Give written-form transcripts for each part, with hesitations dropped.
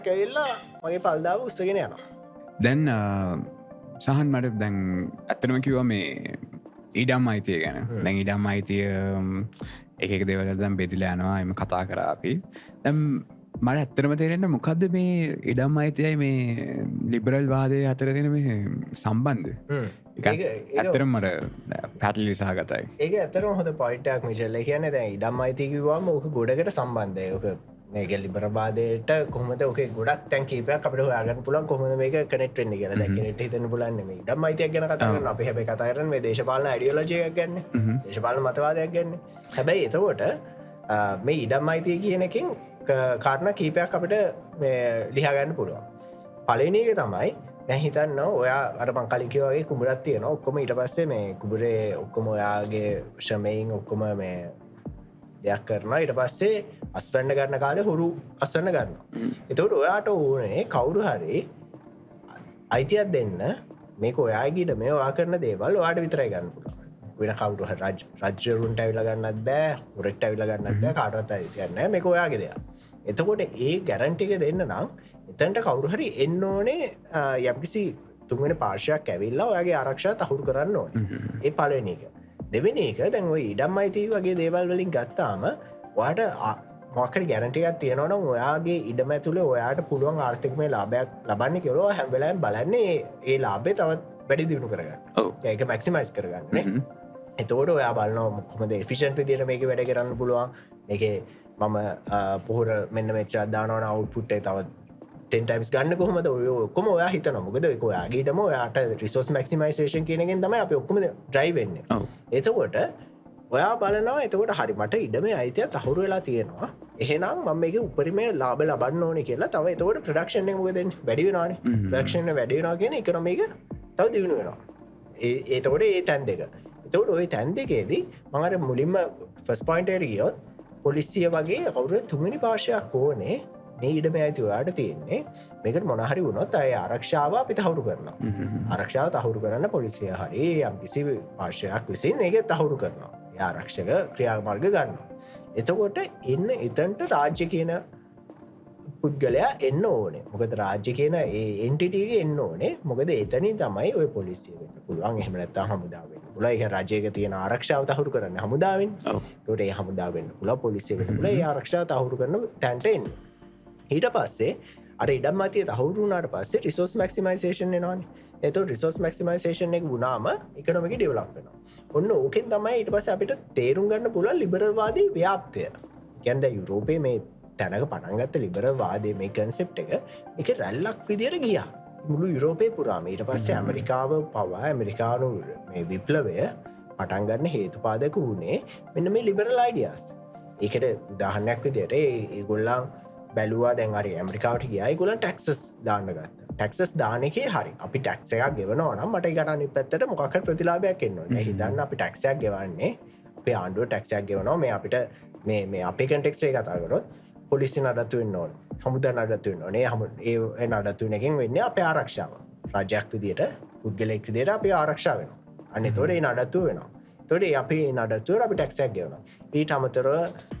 කැවිල්ලා මගේ පල්දාව උත්සගෙන යනවා. දැන් සහන් මට දැන් ඇත්තනම කිව්ව මේ ඊඩම් අයිතිය ගැන දැන් ඉඩම් අයිතිය එක දෙවල දැම් බෙදිල යනවා එම කතා කරාපි දැම් මට ඇත්තරම තේරෙන්න මොකක්ද මේ ඉඩම් අයිතියයි මේ ලිබරල් වාදය අතර දෙන මේ සම්බන්ධ ඇත්තරම් මට පැටලි සහගතයි ඒක ඇතරම හොඳ පොයිටක් මිශල්ල කියන දැ ඉඩම් අයිතිකිවාම ඕක ගොඩකට සම්බන්ධයක මේක ලිබරබාදයට කොමත ඕක ගොඩක් තැන් කීපයක් අපට හොයාගන්න පුලන් කොම මේක කනෙට්ෙන්න්න කියලා දැකනට හිතන පුලන්න මේ ඉඩම් අයිතියක් ගැන කතාරන්න අප හැබ කතාරන මේ දේශපාලන අඩියෝලජයක් ගන්න දේශපාලන මතවාදයක් ගන්න හැබැයි එතකොට මේ ඉඩම් අයිතිය කියනකින් කාරණ කීපයක් අපට ලිහාගන්න පුළුවන් පලනක තමයි නැහිතන්න ඔයා අරමං කලිකවගේ කුමරත් තියෙන ඔක්කොම ඊට පස්සේ මේ කුබරේ ඔක්කොම ඔයාගේ ශ්‍රමයින් ඔක්කොම මේ දෙයක් කරන ඊට පස්සේ අස්වැන්න ගන්න කාලේ හුරු අස්වන්න ගන්න එතකට ඔයාට ඕනේ කවුරු හරි අයිතියක් දෙන්න මේක ඔයාගේට මේ වා කරන දේවල් වාට විතරයි ගන්න පුළුවන් වෙන කවුරු රජ්‍යරුන්ට ඇවිල ගන්නත් බෑ හුරෙක්ට ඇවිල ගන්නත් බෑ කාටවත් අයිතියන්න මේක ඔයාගේ දෙයක් එතකොට ඒ ගැරන්ටික දෙන්න නම් එතන්ට කවුරු හරි එන්න ඕනේ යම්කිසි තුන්වෙන පාර්ශයක් ඇවිල්ලා ඔයාගේ ආරක්ෂා තහුරු කරන්න ඕන ඒ පලවෙන එක දෙවෙන එක දැන් ඔය ඉඩම් අයිති වගේ දේවල් වලින් ගත්තාම ඔයාට මොකර ගැරන්ටියක් තියෙනවනම් ඔයාගේ ඉඩම ඇතුළේ ඔයාට පුළුවන් ආර්ථිකමය ලාභයක් ලබන්න කෙලෝ හැම්වෙලාම් බලන්නේ ඒ ලාබේ තවත් වැඩි දියුණු කරගන්න ඒක මැක්සිමයිස් කරගන්න එතෝට ඔයා බලන්න කොමද ෆිෂන් විදියට මේක වැඩ කරන්න පුළුවන් එක මම පොහර මෙන්න මෙච්චා දානවන අවුපුට්ටේ තවත් 10 ටයිම්ස් ගන්න කොහමද ඔක්කොම ඔයා හිතන මොකද ඔයාගේටම ඔයාට රිසෝස් මැක්සිමයිසේෂන් කියනගෙන් තම අප ඔක්කොම ඩ්‍රයිවෙන්න එතකොට ඔයා බලනවා එතකොට හරි මට ඉඩම අයිතිය තහුරු වෙලා තියෙනවා එහෙනම් මම මේක උපරිමේ ලාභ ලබන්න ඕනේ කියලා තව එතකොට ප්‍රොඩක්ෂන් එක මොකද වැඩි වෙනවානේ ප්‍රොඩක්ෂන් එක වැඩි වෙනවා කියන ඉකොනොමි එක තව දියුණු වෙනවා එතකොට ඒ තැන් දෙක එතකොට ওই තැන් දෙකේදී මම අර මුලින්ම ෆස්ට් පොයින්ට් එකට ගියොත් පොලිසිය වගේ කවුරු තුන්වෙනි පාර්ශවයක් ඕනේ මේ ඉඩම ඇති ඔයාට තියෙන්නේ මේකට මොන හරි වුණොත් අය ආරක්ෂාව අපි තහවුරු කරනවා ආරක්ෂාව තහවුරු කරන්න පොලිසිය හරි යම්කිසි පාර්ශවයක් විසින් ඒක තහවුරු කරනවා ආරක්ෂක ක්‍රියාමාර්ග ගන්නවා එතකොට එන්න එතන්ට රාජ්‍ය කියන පුද්ගලයා එන්න ඕනේ මොකද රාජ්‍ය කියන ඒ එන්ටිටීගේ එන්න ඕනේ මොකද එතනින් තමයි ඔය පොලිසිය වෙන්න පුළුවන් එහෙම නැත්නම් හමුදාව වෙන්න පුළුවන් ඒක රජයක තියෙන ආරක්ෂාව තහවුරු කරන්න හමුදාවෙන් ඒකට ඒ හමුදාව වෙන්න පුළුවන් පොලිසිය වෙන්න පුළුවන් ඒ ආරක්ෂාව තහවුරු කරන තැනට එන්න ඊට පස්සේ අර ඉඩම් අයිතිය තහවුරු වුණාට පස්සේ රිසෝස් මැක්සිමයිසේෂන් එනවනේ එතකොට රිසෝස් මැක්සිමයිසේෂන් එක වුණාම ඉකොනොමික ඩෙවලොප් වෙනවා ඔන්න ඕකෙන් තමයි ඊට පස්සේ අපිට තේරුම් ගන්න පුළුවන් ලිබරල් වාදී ව්‍යාප්තය කියන්නේ දැන් යුරෝපයේ මේ තැනක පටන් ගත්ත ලිබරල් වාදයේ මේ කන්සෙප්ට් එක ඒක රැල්ලක් විදියට ගියා මුළු යුරෝපයේ පුරාම ඊට පස්සේ ඇමරිකාව පවා ඇමරිකානු මේ විප්ලවය පටන් ගන්න හේතුපාදක වුණේ මෙන්න මේ ලිබරල් අයිඩියාස් ඒකට උදාහරණයක් විදියට ඒගොල්ලන් බැලුවා දැන් හරි ඇමරිකාවට ගියා ඒගොල්ලන් ටැක්සස් දාන්න ගත්තා ටැක්සස් දාන එකේ හරි අපි ටැක්ස් එකක් ගෙවනවා නම් මට ඒකට අනිත් පැත්තට මොකක් හරි ප්‍රතිලාභයක් එන්න ඕනේ හිතන්න අපි ටැක්ස් එකක් ගෙවන්නේ අපේ ආණ්ඩුව ටැක්ස් එකක් ගෙවනවා මේ අපිට මේ අපේ කන්ටෙක්ස්ට් එක කතා කරොත් පොලිසිය නඩත්තු වෙන්න ඕනේ හමුදා නඩත්තු වෙන්න ඕනේ ඒ නඩත්තු වෙනකින් වෙන්නේ අපේ ආරක්ෂාව රාජ්‍යයක් විදියට පුද්ගලයෙක් විදියට අපි ආරක්ෂා වෙනවා අන්න ඒතකොට ඒ නඩත්තු වෙනවා ඒතකොට අපි නඩත්තුවට අපි ටැක්ස් එකක් ගෙවනවා ඊට අමතරව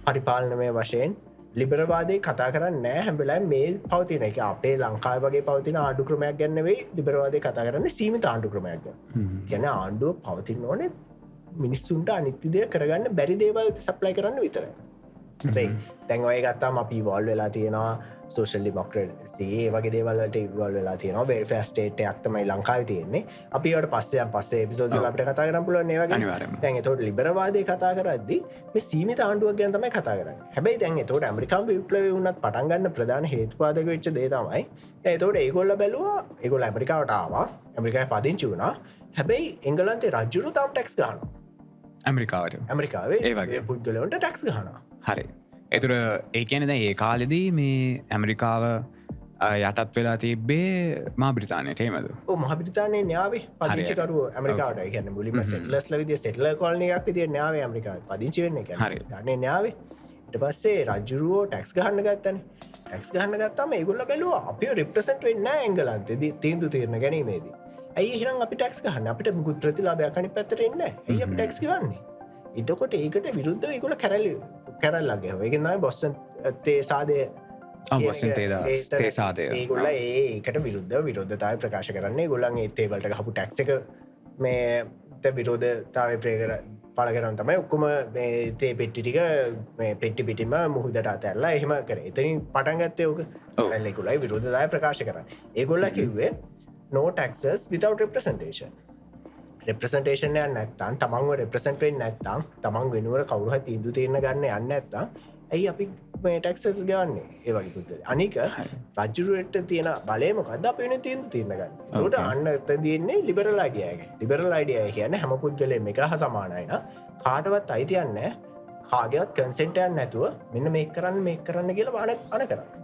පරිපාලනමය වශයෙන් ලිබරවාදය කතා කරන්න නෑ හැබැයි මේ පවතින එක අපේ ලංකාව වගේ පවතින ආණ්ඩු ක්‍රමයක් ගැන නෙවෙයි ලිබරවාදය කතා කරන්න සීමිත ආණ්ඩු ක්‍රමයක් ගැන කියන්නේ ආණ්ඩුව පවතින ඕනේ මිනිස්සුන්ට අනිත්‍ය දේ කරගන්න බැරි දේවල් සප්ලයි කරන්න විතරයි දැන් ඔය ගත්තාම අපි ඉවෝල්ව් වෙලා තියෙනවා සෝෂල් ඩෙමොක්‍රසි ඒ වගේ දේවල් වලට ඉවෝල්ව් වෙලා තියෙනවා වෙල්ෆෙයාර් ස්ටේට් එකක් තමයි ලංකාවේ තියෙන්නේ අපි ඒවට පස්සේ එපිසෝඩ්ස් වල අපිට කතා කරන්න පුළුවන් ඒ වගේ දැන් ඒතකොට ලිබරවාදය කතා කරද්දී මේ සීමිත ආණ්ඩුවක් ගැන තමයි කතා කරන්නේ හැබැයි දැන් ඒතකොට ඇමරිකානු විප්ලවය වුණත් පටන් ගන්න ප්‍රධාන හේතුපාදක වෙච්ච දේ තමයි දැන් ඒතකොට ඒගොල්ලෝ බැලුවා ඒගොල්ලෝ ඇමරිකාවට ආවා ඇමරිකාවේ පදිංචි වුණා හැබැයි එංගලන්තේ රජුරු තාම ටැක්ස් ගන්නවා ඇමරිකාවේ ඒ වගේ පුද්ගලයන්ට ටැක්ස් ගන්නවා හරි එතුර ඒ කියන දැ ඒ කාලෙදී මේ ඇමරිකාව යටත් වෙලා තිබ්බේ මා බ්‍රතාානයට හෙමද මහ බ්‍රතාානය න්‍යාවේ පදිංචකරු ඇමරිකාට ගැන මුලිම සෙටලස් ලවිදි සෙටල කොලනයක් විදිය නාව ඇමරිකා පදිංචවෙන්න හරි දන්නේ නාවේ ට පස්සේ රජරුවෝ ටැක්ස් ගහන්න ගත්තන ටැක්ස් ගහන්න ගත්තම ඒගොල්ල බැලුව අපි රිප්‍රසන්ට වෙන්න එංගලන්තෙද තීන්දු තීරණ ගැනීමේදී ඇයි හිරන් අපි ටැක්ස් ගහන්න අපිට මුකුත් ප්‍රතිලාභයක්කනි පැතරෙන්න ඇයි අපි ටැක්ස් ගන්නේ ඉතකොට ඒකට විරුද්ධ ඒගොල කැරල්ලගේ ඒකනයි බොස්ටන් තේ සාදය තේසාදය ඒගොල්ල ඒකට විරුද්ධ විරෝධතාව ප්‍රකාශ කරන්නේ ගොල්ලන් ඒතේවලට හපු ටැක්සක මේ විරෝධතාව ප්‍රේකර පල කරන තමයි ඔක්කොම තේ පෙට්ටිටික පෙට්ටි පිටිම මුහදට අතැල්ලා එහෙම කර එතනින් පටන්ගත්තය ඕක රැල්ලෙකුලයි විරෝධතාය ප්‍රකාශ කරන්න ඒගොල්ල කිව්වේ no taxes without representation රෙප්‍රසන්ටේෂන් නැත්තන් තමන්ව රෙප්‍රසන්ටෙන් නැත්තම් තමන් වෙනුවර කවරුහ තිීදු තිරණ ගන්න යන්න ඇත්තා ඇයි අපි ටක්සස් ගවන්නේ ඒවගේ පුද්ද අනික රජරුවට තියෙන බලයමකද අපන තිීන්දු තිරණ ගන්න ට අන්න ඇත තියන්නේ ලිබරල් අයිඩියගේ ලිබරල් අයිඩිය කියන්න හැම පුද්ගලම එක හ සමානයින කාටවත් අයිතියන්න කාගවත් කන්සෙන්ටයන් නැතුව මෙන්න මේ කරන්න කියලා බාන අන කරන්න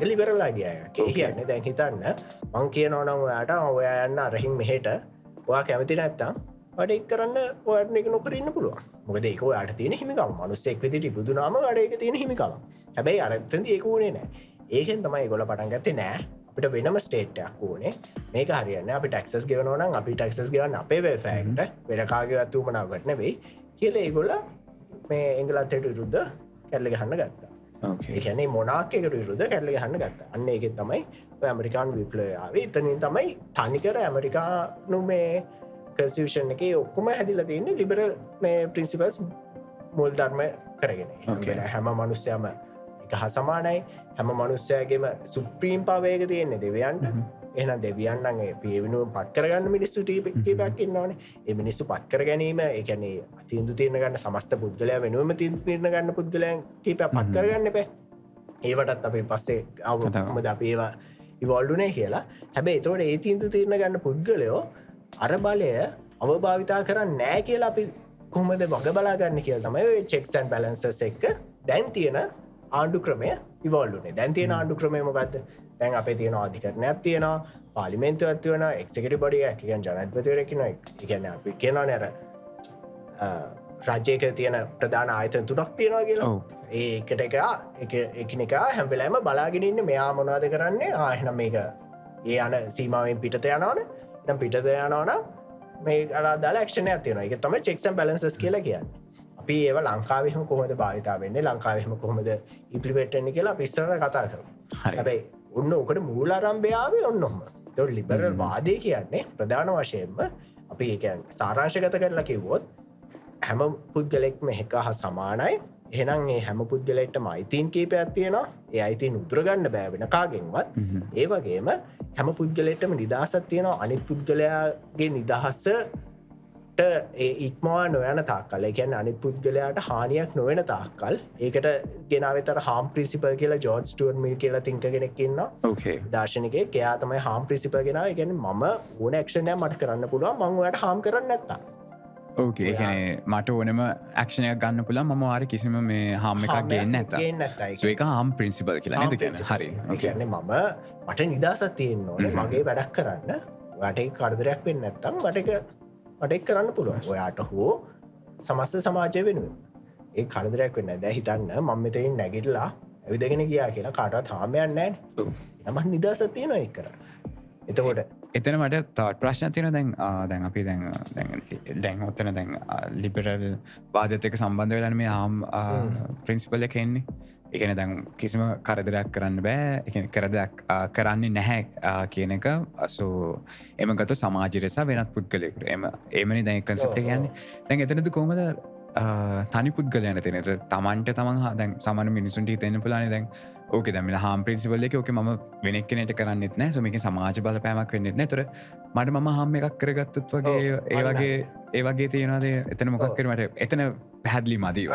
ලිබරල් අයිඩිය කියන්න දැන් හිතන්න මං කියනවනම් ඔයාට ඔයා යන්න අරහින් මෙහෙට වා කැමති නැත්තම් වැඩ එක් කරන්න ඔයාට එක නොකරන්න පුළුව මොකද ඒක යාට තියෙන හිමිකම් මනුස්සෙක් වෙදිට බුදුනාම වැඩ එක තියෙන හිමිකම හැබැයි අරත්තද ඒක වුණේ නෑ ඒකෙන් තමයි ගොල පටන් ගත්තේ නෑ අපිට වෙනම ස්ටේට්ටයක් වුණේ මේක හරියන්න අපි ටක්සස් ගෙවනවනම් අපි ටක්සස් ගවන්න අපේ වේෆෑන්ට වෙනකාගවත්තු මනාවට නෙවෙයි කියල ඒගොල්ල මේ එංගලන්තයට විරුද්ධ කැල්ල ගහන්න ගත්තා ඒකැනේ මොනාක්කට විරුද්ධ කැල්ල ගහන්න ගත්ත අන්න ඒක තමයි ඇමරිකාන් විප්ලයාවේ ඉතනින් තමයි තනිකර ඇමරිකානු මේ කන්ස්ටියුෂන් එක ඔක්කොම හැදිල තියන්නේ ලිබරල් මේ ප්‍රින්සිපල්ස් මුල් ධර්ම කරගෙන හැම මනුස්්‍යයම එක හ සමානයි හැම මනුස්්‍යයගේම සුප්‍රීම් පවේක තියෙන්නේ දෙවියන්ට එහන දෙවියන්ගේ පියවිනුව පත් කරගන්න මිනිස්සු ටීපක් ඉන්නවනේ ඒ මිනිස්සු පත් කර ගැනීම එකනේ තිීන්දු තිරණ ගන්න සමස්ත පුද්ගලය වෙනුවම තිීන්දු තිරණ ගන්න පුද්ගලයන් ටීප පත් කරගන්න පැ ඒවටත් අපේ පස්සේ අවමද අපේවා ඉවල්ඩුනේ කියලා හැබැයි තෝට ඒ තිීන්දු තිරණ ගන්න පුද්ගලයෝ අර බලය අවභාවිතා කරන්න නෑ කියලා අපි කොහමද මග බලාගන්න කියල තමයි චෙක්සන් බැලන්සස් එක්ක දැන් තියෙන ආණ්ඩු ක්‍රමය ඉවල්ලුනේ දැන් තියෙන ආණ්ඩු ක්‍රමය මොකක්ද දැන් අපේ තියෙන අධිකරණයක් තියෙනවා පාලිමේන්තු ඇත්වන එක්කට බොඩිය එකන් ජනත්පතිවරකින ඉගැන අපි කියනවා නැර රජයක තියෙන ප්‍රධාන ආයතන තුනක් තියෙනවා කියලා ඒකට එකනක හැම්වෙලෑම බලාගෙනන්න මෙයා මොනාද කරන්නේ ආහෙනම් මේක ඒ අන සීමාවෙන් පිටත යනවන නම් පිටත යනවන මේ අලා ක්ෂණය තියෙන එක තම චෙක්සම් බැලන්සස් කියලා කියන්න අපි ඒව ලංකාවහම කොහොමද භාවිතා වෙන්නේ ලංකාවහම කොහොමද ඉපලිපෙට්ටන්නේ කියලා පිස්සර කතා කරු හැබැයි ඔන්න ඕකට මූලාරම්භයාව ඔන්නොම තො ලිබරල් වාදය කියන්නේ ප්‍රධාන වශයෙන්ම අපි ඒකන් සාරාංශගත කරලා කිව්වොත් හැම පුද්ගලෙක්ම එක හ සමානයි එහෙනම් ඒ හැම පුද්ගලෙක්ටම අයිතීන් කීපයක් තියෙනවා ඒ අයිතින් උදුරගන්න බෑවෙන කාගෙන්වත් ඒ වගේම හැම පුද්ගලෙටම නිදහසත් තියෙනවා අනිත් පුද්ගලයාගේ නිදහසට ඉක්මවා නොයන තාක්කල් එකැන අනිත් පුද්ගලයාට හානියක් නොවෙන තාක්කල් ඒකට ගෙනාවතර හාම් ප්‍රිසිපල් කියලා ජෝර්ජ් ස්ටුවර්ට් මිල් කියලා තිංක කෙනෙක්කින්න දර්ශනක කයා තමයි හාම් ප්‍රිසිපල් ගෙන ගැන ම ඕන ක්ෂණය මට කරන්න පුළුව මංවට හාම් කරන්න නැත්තා ඕකේ මට ඕනම ක්ෂණයක් ගන්න පුලා ම වාර කිසිම මේ හාම එකක් ගන්න ඇත ඒක හම් පින්සිපල් කියලා හරි කියන්නේ මම මට නිදසත් තියෙන් ඕන මගේ වැඩක් කරන්න වැට කරදරයක් වෙන්න නැත්තම් මටක් කරන්න පුළුවන් ඔයාට හෝ සමස්ත සමාජය වෙනුවෙන් ඒ කරදරයක් වෙන්න දැ හිතන්න මම මෙතයින් නැගිටලා ඇවිදගෙන ගියා කියලා කාටත් හාමයන්න නෑ නමත් නිදසත් තියෙන එක් කර එතකොට එතන මට තවත් ප්‍රශ්න තියෙන දැන් අපි දැන් ඔත්තන දැන් ලිබරල් වාදතක සම්බන්ධ වෙලන මේ හම් ප්‍රින්සිපල්ල කෙන්නේ එකන දැන් කිසිම කරදරයක් කරන්න බෑ කරදයක් කරන්නේ නැහැ කියන එක අසු එම ගතු සමාජරෙසා වෙනත් පුද්ගලෙකුට එමනි දැන් කන්සප්ට කියන්නේ දැන් එතනද කොමද තනි පුද්ගලයන තෙනට තමන්ට තමන් දැන් සමන මිනිසුන්ට තෙන පුලාන දැන් ඕක දැම හම් පින්සිපල්ල එක ඕක ම වෙනෙක් කෙනට කරන්නෙත් නෑ සොමික සමාජ බල පෑමක් වෙන්නෙත් නෑ තොර මට මම හම එකක් කරගත්තුත් වගේ ඒවගේ තියෙනවාද එතන මොකක්කරමට එතන පැහැදිලි මදී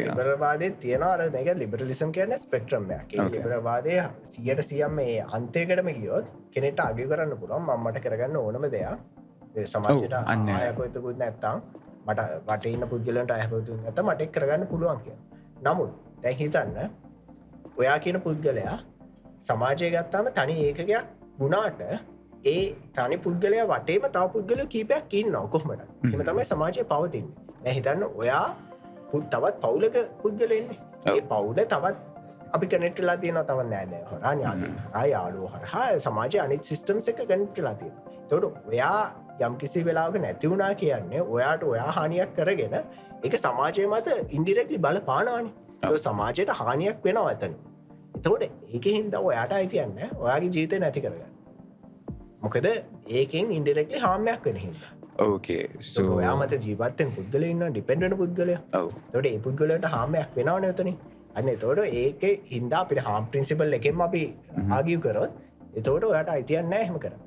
ලිබරවාදය තියෙනවාර මේක ලිබරලිසම් කියන ස්පෙක්ට්‍රම්යක් ලිබරවාදය සියට සියම් මේ අන්තයකටම ගියොත් කෙනෙට අගි කරන්න පුළුවන් මම්මට කරගන්න ඕනම දෙයක් සමාජයට අන්න අයකොතකුත් නැත්තම් මට වටඉන්න පුද්ගලට අයපතු ඇත මටෙක් කරගන්න පුළුවන් කිය නමුත් දැහිතන්න ඔයා කියන පුද්ගලයා සමාජය ගත්තාම තනි ඒකයක් ගුණාට ඒ තනි පුද්ගලය වටේම තව පුද්ගල කීපයක් ඉන්න ඔකොහමට එම තමයි සමාජය පවතින්න ඇහිතන්න ඔයා තවත් පවුලක පුද්ගලෙන්නේ ඒ පවුල තවත් අපි කනෙට්ටලා තියෙන තවත් නෑදෑ හොරා ඥාති යාලුව හරහා සමාජය අනිත් සිිස්ටම්ස් එක කනෙට්ටලා තියෙන තොට ඔයා යම් කිසි වෙලාවක නැතිවුණා කියන්නේ ඔයාට ඔයා හානියක් කරගෙන එක සමාජය මත ඉන්ඩිරෙක්ලි බල පානානි සමාජයට හානියක් වෙනවා ඇතන එතකොට ඒක හින්දා ඔයාට අයිතියන්න ඔයාගේ ජීවිතය නැති කරගන්න. මොකද ඒකෙන් ඉන්ඩිරෙක්ට්ලි හාමයක් වෙන හින්දා. ඕකේ සෝ ඔයා මත ජීවත්තෙන් පුද්ගලයා ඉන්නවා ඩිපෙන්ඩන්ට් පුද්ගලයා. ඔව් එතකොට ඒ පුද්ගලයාට හාමයක් වෙනවනේ එතනින්. අන්න එතකොට ඒකේ හින්දා අපිට හාම් ප්‍රින්සිපල් එකෙන්ම අපි ආගිව් කරොත් එතකොට ඔයාට අයිතියක් නැහැ එහෙම කරන්න.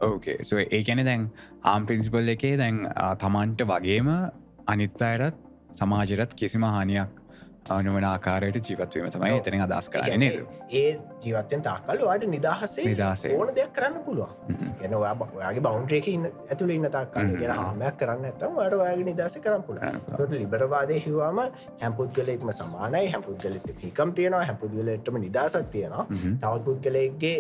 ඕකේ සෝ ඒ කියන්නේ දැන් ආම් ප්‍රින්සිපල් එකේ දැන් තමන්ට වගේම අනිත් අයටත් සමාජයටත් කිසිම හානියක් නොවන ආකාරයට ජීවත්වීම තමයි එතනින් අදහස් කරන්නේ නේද? ඒ ජීවත්වෙන් තාක්කල් ඔයාට නිදහසේ නිදහසේ. ඕන දෙයක් කරන්න පුළුවන්. කියන්නේ ඔයාගේ බවුන්ඩරි එකේ ඉන්න ඇතුළේ ඉන්න තාක්කල් කියන හාමයක් කරන්න නැත්නම් ඔයාට ඔයාගේ නිදහසේ කරන්න පුළුවන්. ඒකට ලිබරවාදයේ කිව්වම හැම පුද්ගලයෙක්ම සමානයි, හැම පුද්ගලෙක්ට හිකම් තියෙනවා, හැම පුද්ගලයෙක්ටම නිදහසක් තියෙනවා. තවත් පුද්ගලයෙක්ගේ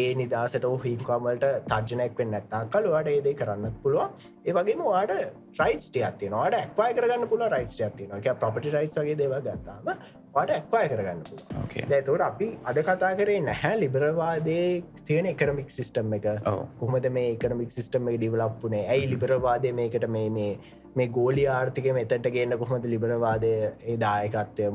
ඒ නිදහසට හිකම් වලට තර්ජනයක් වෙන්නේ නැත්නම් ඔයාට ඒ දේ කරන්නත් පුළුවන්. ඒ වගේම ඔයාට රයිට්ස් ටිකක් තියෙනවා. ඔයාට ඇක්වයර් කරගන්න පුළුවන් රයිට්ස් ටිකක් තියෙනවා. ඒ කියන්නේ ප්‍රොපර්ටි රයිට්ස් වගේ දේවල් ගත්තාම ඔයාට ඇක්වයර් කරගන්න පුළුවන්. ඕකේ දැන් ඒතකොට අපි අද කතා කරේ නැහැ ලිබරවාදයේ තියෙන ඉකොනොමික් සිස්ටම් එක. ඔව් කොහොමද මේ ඉකොනොමික් සිස්ටම් එක ඩෙවලොප් වුනේ? ඇයි ලිබරවාදයේ මේකට මේ ගෝලී ආර්ථිකය මෙතනට ගේන්න කොහොමද ලිබරවාදයේ ඒ දායකත්වය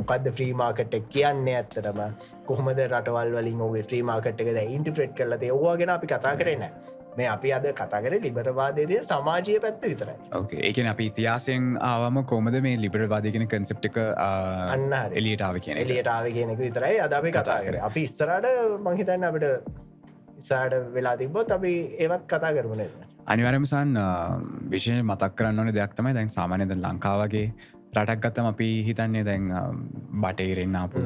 මොකද්ද ෆ්‍රී මාකට් එක කියන්නේ ඇත්තටම? කොහොමද රටවල් වලින් ඔය ෆ්‍රී මාකට් එක දැන් ඉන්ටිග්‍රේට් කරලා තියෙන්නේ? ඕවා ගැන අපි කතා කරේ නැහැ. මේ අපි අද කතා කරේ ලිබරවාදයේ සමාජීය පැත්ත විතරයි. ඕකේ ඒ කියන්නේ අපි ඉතිහාසයෙන් ආවම කොහොමද මේ ලිබරල්වාදය කියන කන්සෙප්ට් එක අන්න හරි. එළියට ආවේ කියන එක? එලියට ආවේ කියන එක විතරයි අද අපි කතා කරේ. අපි ඉස්සරහට මං හිතන්නේ අපිට ඉස්සරහට වෙලා තිබ්බොත් අපි ඒවත් කතා කරමු නේද? අනිවාර්යයෙන්ම සන් විශේෂයෙන් මතක් කරන්න ඕනේ දෙයක් තමයි දැන් සාමාන්‍යයෙන් දැන් ලංකාව වගේ රටක් ගත්තම අපි හිතන්නේ දැන් බටහිරින් ආපු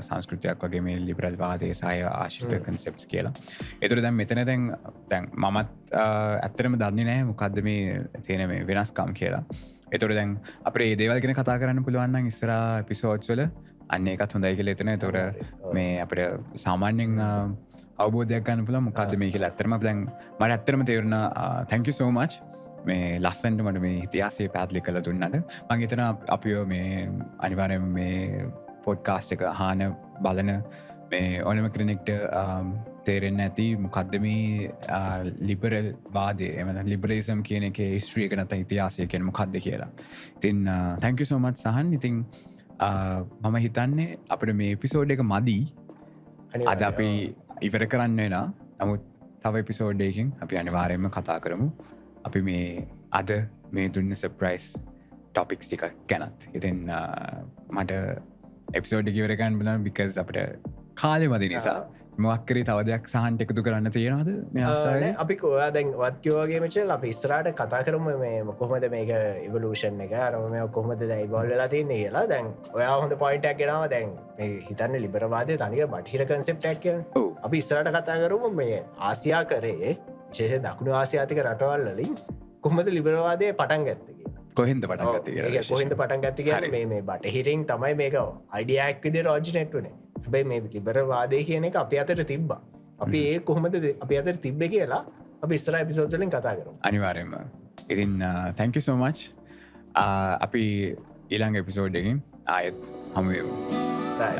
සංස්කෘතියක් වගේ මේ ලිබරල් වාදයේ සහ ආශ්‍රිත කන්සෙප්ට්ස් කියලා. ඒතර දැන් මෙතන දැන් මමත් ඇත්තටම දන්නේ නැහැ මොකද්ද මේ තියෙන මේ වෙනස්කම් කියලා. ඒතර දැන් අපිට මේ දේවල් ගැන කතා කරන්න පුළුවන් නම් ඉස්සරහා එපිසෝඩ්ස් වල අන්න ඒකත් හොඳයි කියලා හිතෙනවා. ඒතර මේ අපිට සාමාන්‍යයෙන් අවබෝධයක් ගන්න පුළුවන් මොකද්ද මේ කියලා. ඇත්තටම දැන් මට ඇත්තටම තේරුණා thank you so much මේ ලස්සන්ට මට මේ ඉතිහාසය පැත්ලි කළ දුන්නට. මං හිතන අපිෝ මේ අනිවාර්යයෙන් මේ පොඩ්කාස්ට් එක අහන බලන මේ ඕනම කෙනෙක්ට තේරෙන්න ඇති මොකද්ද මේ ලිබරල් වාදය එම ලිබරලිසම් කියන එකේ හිස්ටරි එක නැත්නම් ඉතිහාසය කියන්නේ මොකද්ද කියලා. ඉතින් thank you so much සහන්. ඉතින් මම හිතන්නේ අපිට මේ එපිසෝඩ් එක මදි. අද අපි ඉවර කරන්න වෙනවා. නමුත් තව එපිසෝඩ් එකකින් අපි අනිවාර්යයෙන්ම කතා කරමු. අපි මේ අද මේ දුන්න සර්ප්‍රයිස් ටොපික්ස් ටික ගැනත්. ඉතින් මට එපිසෝඩ් එක ඉවර කරන්න බලන්න because අපිට කාලෙ මදි නිසා මොකක් කරේ තව දෙයක් සහන්ට එකතු කරන්න තියෙනවද මේ අස්සාවේ? අපි කොහොමද දැන් වත් කිව්වාගේ මෙච්චර අපි ඉස්සරහට කතා කරමු මේ කොහොමද මේක ඉවොලූෂන් එක අර මේ කොහොමද දැන් ඉවෝල්ව් වෙලා තියෙන්නේ කියලා. දැන් ඔයා හොඳ පොයින්ට් එකක් ගෙනාවා. දැන් මේ හිතන්නේ ලිබරවාදයේ තනියම බටහිර කන්සෙප්ට් එකක් කියලා. ඔව්. අපි ඉස්සරහට කතා කරමු මේ ආසියා කරේ විශේෂයෙන් දකුණු ආසියාතික රටවල් වලින් කොහොමද ලිබරවාදය පටන් ගත්තේ කියලා. කොහෙන්ද පටන් ගත්තේ කියලා? ඒක කොහෙන්ද පටන් ගත්තේ කියන්නේ මේ බටහිරින් තමයි මේක අයිඩියා එකක් විදිහට ඔරිජිනේට් වුනේ. හැබැයි මේ ලිබරවාදය කියන එක අපි අතට තිබ්බා. අපි ඒ කොහොමද අපි අතට තිබ්බේ කියලා අපි ඉස්සරහ එපිසෝඩ්ස් වලින් කතා කරමු. අනිවාර්යයෙන්ම. ඉතින් thank you so much. අපි ඊළඟ එපිසෝඩ් එකකින් ආයෙත් හමු වෙමු. Bye.